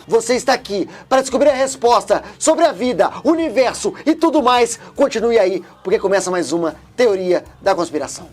Você está aqui para descobrir a resposta sobre a vida, o universo e tudo mais. Continue aí, porque começa mais uma Teoria da Conspiração.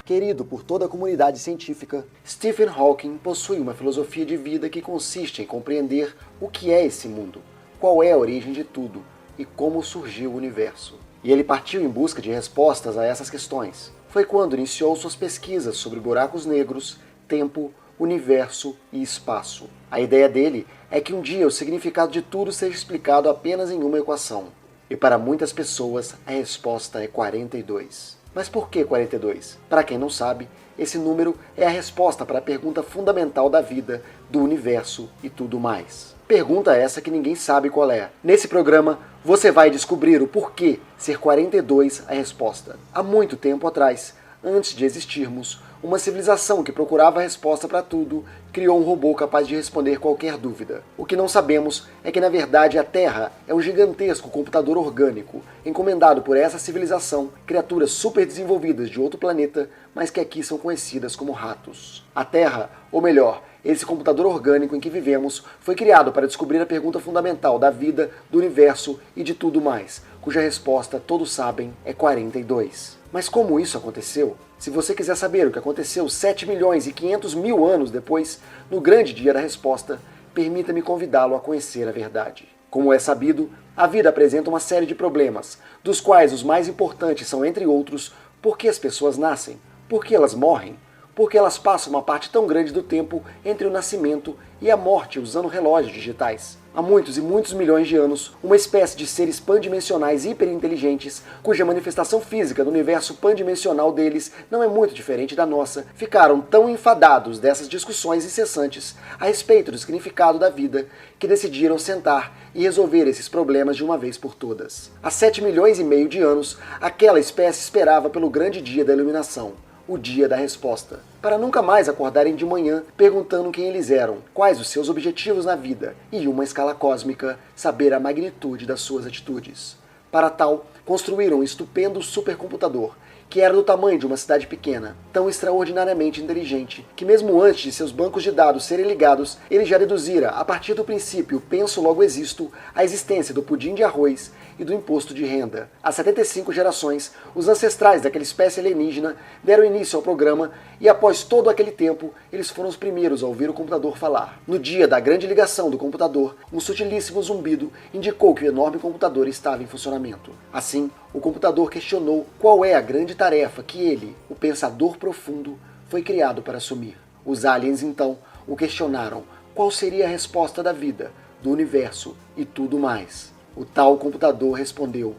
Querido por toda a comunidade científica, Stephen Hawking possui uma filosofia de vida que consiste em compreender o que é esse mundo, qual é a origem de tudo e como surgiu o universo. E ele partiu em busca de respostas a essas questões. Foi quando iniciou suas pesquisas sobre buracos negros, tempo, universo e espaço. A ideia dele é que um dia o significado de tudo seja explicado apenas em uma equação. E para muitas pessoas, a resposta é 42. Mas por que 42? Para quem não sabe, esse número é a resposta para a pergunta fundamental da vida, do universo e tudo mais. Pergunta essa que ninguém sabe qual é. Nesse programa, você vai descobrir o porquê ser 42 a resposta. Há muito tempo atrás, antes de existirmos, uma civilização que procurava a resposta para tudo criou um robô capaz de responder qualquer dúvida. O que não sabemos é que, na verdade, a Terra é um gigantesco computador orgânico, encomendado por essa civilização, criaturas super desenvolvidas de outro planeta, mas que aqui são conhecidas como ratos. A Terra, ou melhor, esse computador orgânico em que vivemos, foi criado para descobrir a pergunta fundamental da vida, do universo e de tudo mais, cuja resposta, todos sabem, é 42. Mas como isso aconteceu? Se você quiser saber o que aconteceu 7 milhões e 500 mil anos depois, no grande dia da resposta, permita-me convidá-lo a conhecer a verdade. Como é sabido, a vida apresenta uma série de problemas, dos quais os mais importantes são, entre outros, por que as pessoas nascem, por que elas morrem, por que elas passam uma parte tão grande do tempo entre o nascimento e a morte usando relógios digitais. Há muitos e muitos milhões de anos, uma espécie de seres pandimensionais hiperinteligentes, cuja manifestação física no universo pandimensional deles não é muito diferente da nossa, ficaram tão enfadados dessas discussões incessantes a respeito do significado da vida, que decidiram sentar e resolver esses problemas de uma vez por todas. Há 7 milhões e meio de anos, aquela espécie esperava pelo grande dia da iluminação, o dia da resposta, para nunca mais acordarem de manhã perguntando quem eles eram, quais os seus objetivos na vida e, em uma escala cósmica, saber a magnitude das suas atitudes. Para tal, construíram um estupendo supercomputador, que era do tamanho de uma cidade pequena, tão extraordinariamente inteligente, que mesmo antes de seus bancos de dados serem ligados, ele já deduzira, a partir do princípio penso logo existo, a existência do pudim de arroz e do imposto de renda. Há 75 gerações, os ancestrais daquela espécie alienígena deram início ao programa e, após todo aquele tempo, eles foram os primeiros a ouvir o computador falar. No dia da grande ligação do computador, um sutilíssimo zumbido indicou que o enorme computador estava em funcionamento. Assim, o computador questionou qual é a grande tarefa que ele, o pensador profundo, foi criado para assumir. Os aliens, então, o questionaram qual seria a resposta da vida, do universo e tudo mais. O tal computador respondeu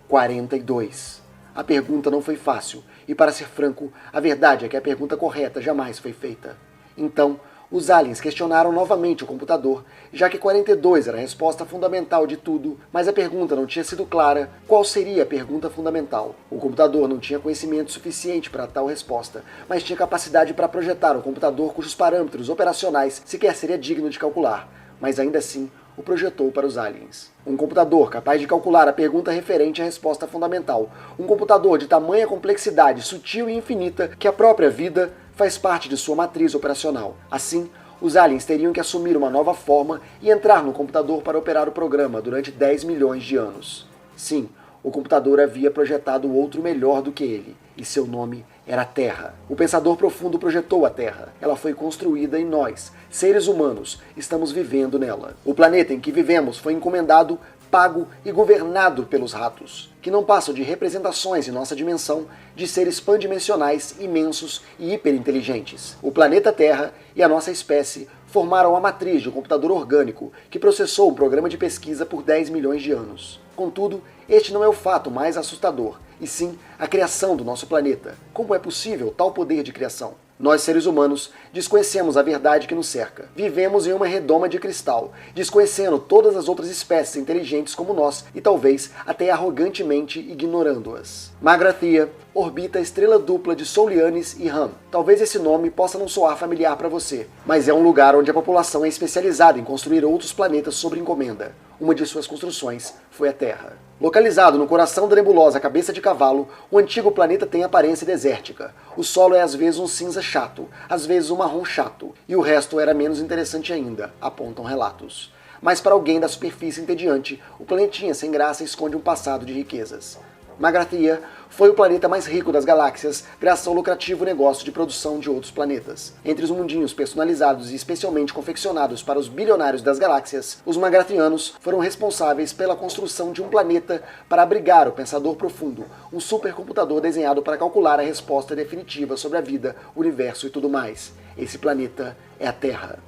42. A pergunta não foi fácil, e para ser franco, a verdade é que a pergunta correta jamais foi feita. Então, os aliens questionaram novamente o computador, já que 42 era a resposta fundamental de tudo, mas a pergunta não tinha sido clara. Qual seria a pergunta fundamental? O computador não tinha conhecimento suficiente para tal resposta, mas tinha capacidade para projetar um computador cujos parâmetros operacionais sequer seria digno de calcular, mas ainda assim o projetou para os aliens. Um computador capaz de calcular a pergunta referente à resposta fundamental. Um computador de tamanha complexidade sutil e infinita que a própria vida faz parte de sua matriz operacional. Assim, os aliens teriam que assumir uma nova forma e entrar no computador para operar o programa durante 10 milhões de anos. Sim, o computador havia projetado outro melhor do que ele, e seu nome era a Terra. O pensador profundo projetou a Terra. Ela foi construída e nós, seres humanos, estamos vivendo nela. O planeta em que vivemos foi encomendado, pago e governado pelos ratos, que não passam de representações em nossa dimensão de seres pandimensionais imensos e hiperinteligentes. O planeta Terra e a nossa espécie formaram a matriz de um computador orgânico que processou um programa de pesquisa por 10 milhões de anos. Contudo, este não é o fato mais assustador, e sim a criação do nosso planeta. Como é possível tal poder de criação? Nós, seres humanos, desconhecemos a verdade que nos cerca. Vivemos em uma redoma de cristal, desconhecendo todas as outras espécies inteligentes como nós e talvez até arrogantemente ignorando-as. Magrathea orbita a estrela dupla de Soulianes e Ram. Talvez esse nome possa não soar familiar para você, mas é um lugar onde a população é especializada em construir outros planetas sob encomenda. Uma de suas construções foi a Terra. Localizado no coração da nebulosa Cabeça de Cavalo, o antigo planeta tem aparência desértica. O solo é às vezes um cinza chato, às vezes um marrom chato, e o resto era menos interessante ainda, apontam relatos. Mas para alguém da superfície entediante, o planetinha sem graça esconde um passado de riquezas. Magrathea foi o planeta mais rico das galáxias graças ao lucrativo negócio de produção de outros planetas. Entre os mundinhos personalizados e especialmente confeccionados para os bilionários das galáxias, os magrathianos foram responsáveis pela construção de um planeta para abrigar o Pensador Profundo, um supercomputador desenhado para calcular a resposta definitiva sobre a vida, o universo e tudo mais. Esse planeta é a Terra.